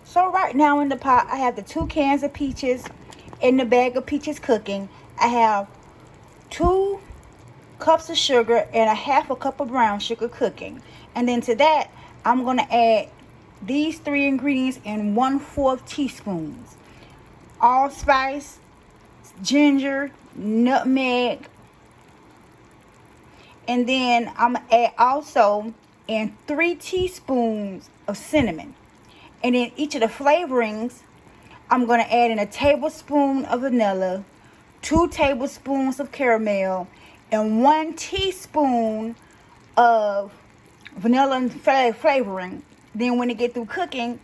So right now in the pot, I have the 2 cans of peaches in the bag of peaches cooking. I have 2 cups of sugar and a half a cup of brown sugar cooking. And then to that, I'm going to add these 3 ingredients in 1/4 teaspoons. Allspice, ginger, nutmeg. And then I'm going to add also in 3 teaspoons of cinnamon. And then each of the flavorings, I'm going to add in a tablespoon of vanilla, 2 tablespoons of caramel, and 1 teaspoon of vanilla flavoring. Then when it get through cooking,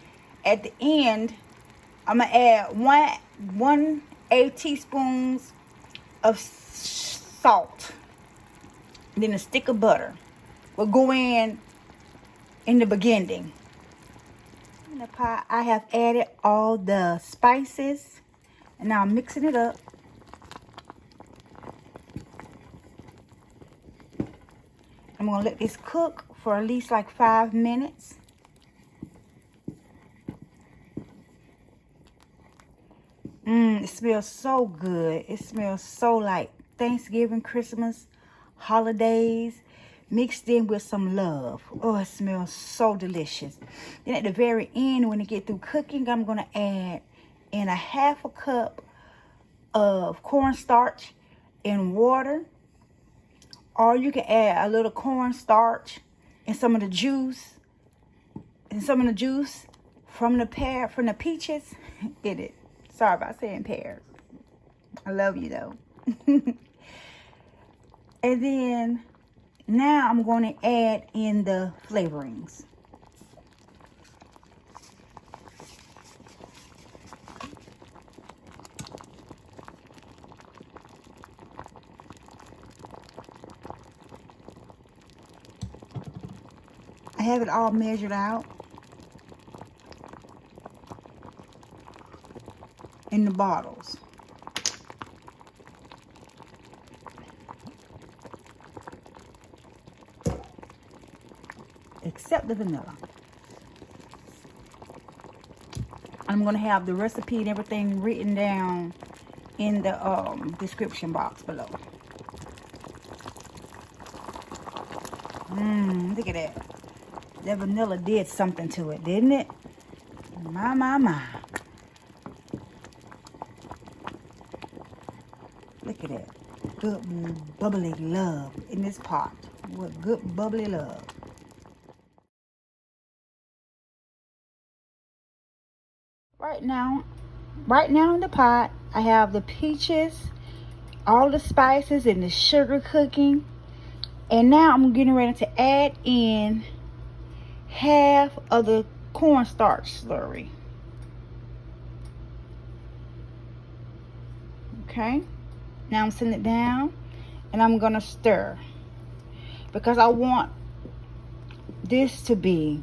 at the end, I'm going to add 1/8 teaspoons of salt. And then a stick of butter will go in the beginning. In the pot, I have added all the spices, and now I'm mixing it up. I'm going to let this cook for at least like 5 minutes. It smells so good. It smells so like Thanksgiving, Christmas, holidays, mixed in with some love. Oh, it smells so delicious. Then at the very end, when it get through cooking, I'm going to add in a half a cup of cornstarch and water. Or you can add a little cornstarch and some of the juice. From the peaches in it. Sorry about saying pears. I love you though. And then now I'm going to add in the flavorings. I have it all measured out in the bottles. Except the vanilla. I'm going to have the recipe and everything written down in the description box below. Look at that. That vanilla did something to it, didn't it? My. Look at that. Good bubbly love in this pot. What good bubbly love. Right now in the pot, I have the peaches, all the spices, and the sugar cooking. And now I'm getting ready to add in half of the cornstarch slurry. Okay. Now I'm setting it down, and I'm going to stir. Because I want this to be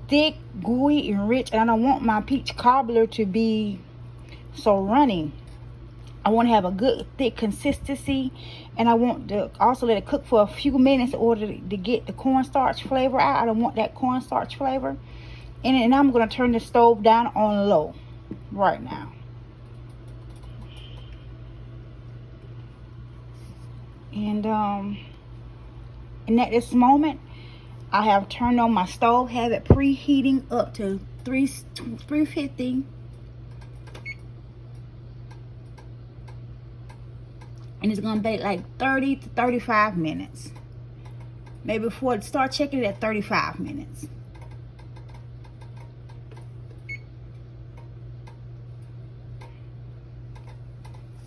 thick, gooey, and rich. And I don't want my peach cobbler to be so runny. I want to have a good thick consistency, and I want to also let it cook for a few minutes in order to get the cornstarch flavor out. I don't want that cornstarch flavor. And I'm going to turn the stove down on low right now. And at this moment, I have turned on my stove, have it preheating up to 350. And it's going to bake like 30 to 35 minutes. Maybe before it start checking it at 35 minutes.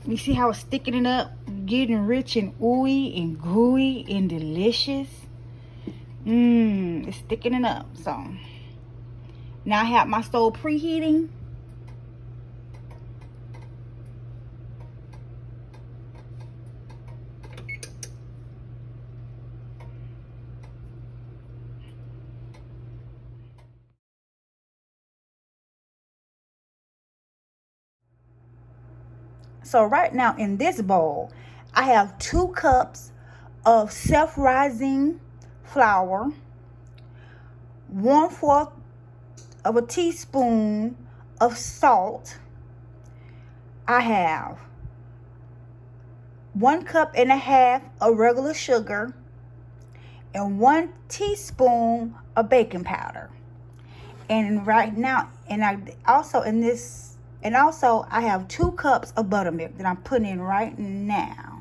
You see how it's thickening up, getting rich and ooey and gooey and delicious. It's thickening up. So now I have my stove preheating. So right now in this bowl, I have 2 cups of self-rising flour, 1/4 of a teaspoon of salt. I have 1.5 cups of regular sugar and 1 teaspoon of baking powder. And right now, I have 2 cups of buttermilk that I'm putting in right now.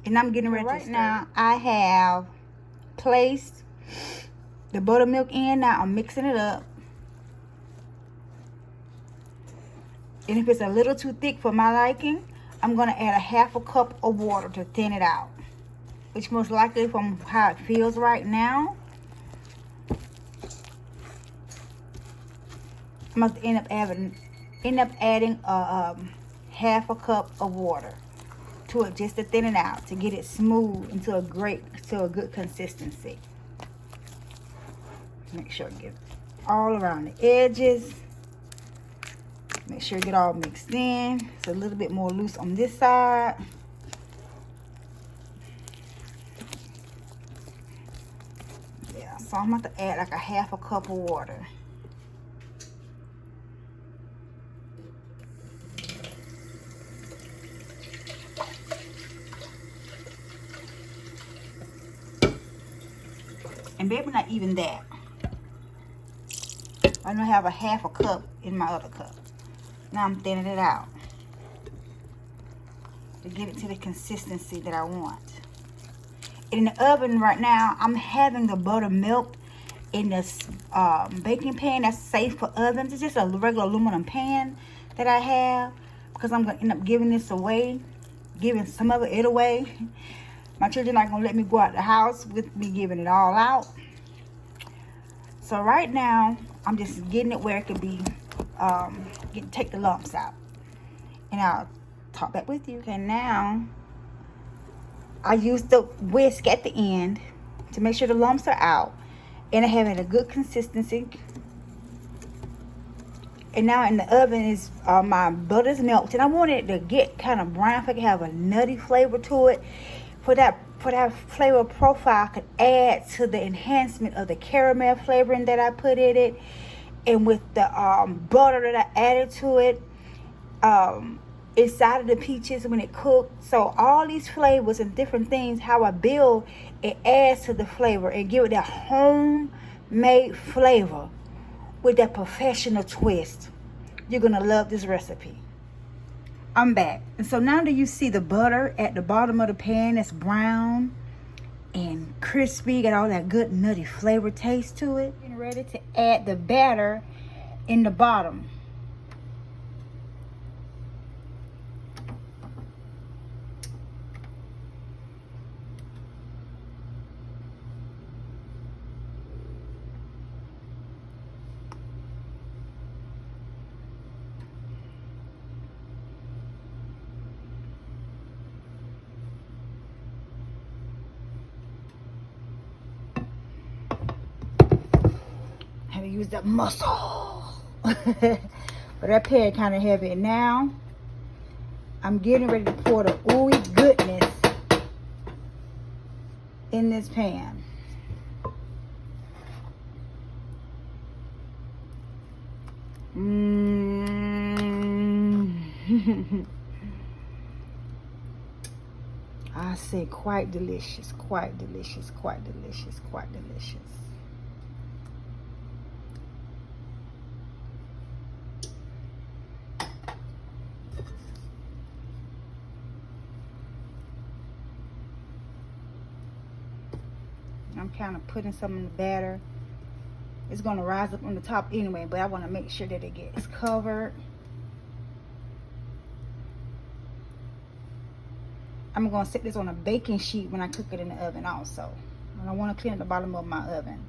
And I'm getting ready right now. I have placed the buttermilk in. Now I'm mixing it up. And if it's a little too thick for my liking, I'm going to add 1/2 cup of water to thin it out. Which most likely from how it feels right now, I'm going to end up adding 1/2 cup of water to it, just to thin it out, to get it smooth into a good consistency. Make sure it gets all around the edges. Make sure it get all mixed in. It's a little bit more loose on this side. Yeah, so I'm going to add like 1/2 cup of water. And maybe not even that. I don't have 1/2 cup in my other cup. Now I'm thinning it out to get it to the consistency that I want. In the oven right now, I'm having the buttermilk in this baking pan that's safe for ovens. It's just a regular aluminum pan that I have, because I'm going to end up giving this away, giving some of it away. My children aren't going to let me go out the house with me giving it all out. So right now, I'm just getting it where it can be, take the lumps out. And I'll talk back with you. Okay, now, I use the whisk at the end to make sure the lumps are out. And I have it a good consistency. And now in the oven is my butter's melted. And I want it to get kind of brown, so I can have a nutty flavor to it. For that flavor profile, I could add to the enhancement of the caramel flavoring that I put in it, and with the butter that I added to it inside of the peaches when it cooked. So all these flavors and different things, how I build, it adds to the flavor and give it that homemade flavor with that professional twist. You're gonna love this recipe. I'm back. And so now that you see the butter at the bottom of the pan that's brown and crispy, got all that good nutty flavor taste to it. Getting ready to add the batter in the bottom. Have to use that muscle. But that pan kind of heavy. Now I'm getting ready to pour the ooey goodness in this pan. I say quite delicious, quite delicious, quite delicious, quite delicious. I'm kind of putting some in the batter. It's going to rise up on the top anyway, but I want to make sure that it gets covered. I'm going to set this on a baking sheet when I cook it in the oven also. And I want to clean the bottom of my oven.